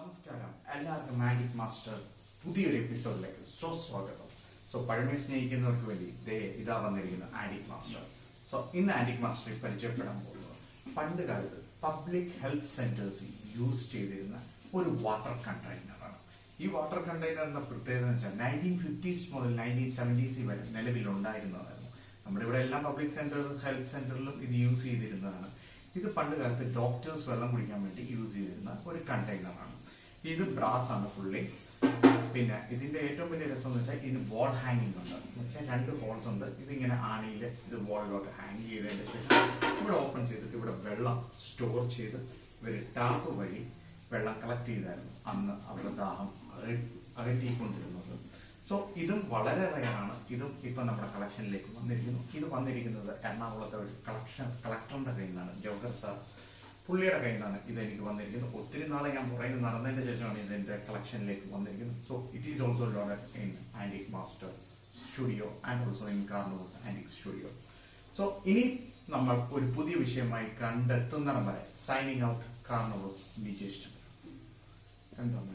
നമസ്കാരം, എല്ലാവർക്കും magic master പുതിയൊരു എപ്പിസോഡിലേക്ക് സ്വാഗതം. പഴമയെ സ്നേഹിക്കുന്നവർക്ക് വേണ്ടി ഇതാ വന്നിരിക്കുന്ന ആന്റിക് മാസ്റ്റർ. ഇന്ന് ആന്റിക് മാസ്റ്റർ പരിചയപ്പെടാൻ പോകുന്നത് പണ്ട് കാലത്ത് പബ്ലിക് ഹെൽത്ത് സെന്റേഴ്സ് യൂസ് ചെയ്തിരുന്ന ഒരു വാട്ടർ കണ്ടെയ്നറാണ്. ഈ വാട്ടർ കണ്ടെയ്നറിന്റെ പ്രത്യേകത എന്ന് വെച്ചാൽ 1950s മുതൽ 1970s വരെ നിലവിലുണ്ടായിരുന്നതായിരുന്നു. നമ്മുടെ ഇവിടെ എല്ലാ പബ്ലിക് ഹെൽത്ത് സെന്ററിലും ഇത് യൂസ് ചെയ്തിരുന്നതാണ്. ഇത് പണ്ട് കാലത്ത് ഡോക്ടേഴ്സ് വെള്ളം കുടിക്കാൻ വേണ്ടി യൂസ് ചെയ്തിരുന്ന ഒരു കണ്ടെയ്നറാണ്. ഇത് ബ്രാസ് ആണ് ഫുള്ളി. പിന്നെ ഇതിന്റെ ഏറ്റവും വലിയ രസം എന്ന് വെച്ചാൽ ഇതിന് വാൾ ഹാങ്ങിങ് ഉണ്ട്. എന്ന് വെച്ചാൽ 2 ഹോൾസ് ഉണ്ട്. ഇതിങ്ങനെ ആണിയിൽ ഇത് വാളിലോട്ട് ഹാങ് ചെയ്തതിന് ശേഷം ഇവിടെ ഓപ്പൺ ചെയ്തിട്ട് ഇവിടെ വെള്ളം സ്റ്റോർ ചെയ്ത് ഇവർ ടാപ്പ് വഴി വെള്ളം കളക്ട് ചെയ്തായിരുന്നു അന്ന് അവരുടെ ദാഹം അകറ്റിക്കൊണ്ടിരുന്നത്. ഇതും വളരെ റയറാണ്. ഇതും ഇപ്പൊ നമ്മുടെ കളക്ഷനിലേക്ക് വന്നിരിക്കുന്നു. ഇത് വന്നിരിക്കുന്നത് എറണാകുളത്തെ ഒരു കളക്ടറിന്റെ കയ്യിൽ നിന്നാണ്, ജവഹർ സാർ പുള്ളിയുടെ കയ്യിൽ നിന്നാണ് ഇത് എനിക്ക് വന്നിരിക്കുന്നത്. ഒത്തിരി നാളെ ഞാൻ പുറകിൽ നടന്നതിന്റെ ശേഷമാണ് ഇതിന്റെ കളക്ഷനിലേക്ക് വന്നിരിക്കുന്നത്. It is also loaded in antique master studio and also in carnivals antique studio. ഇനി നമ്മൾ ഒരു പുതിയ വിഷയമായി കണ്ടെത്തുന്നിടം വരെ സൈനിങ് ഔട്ട്, കാർണിവൽസ്. എന്താണ്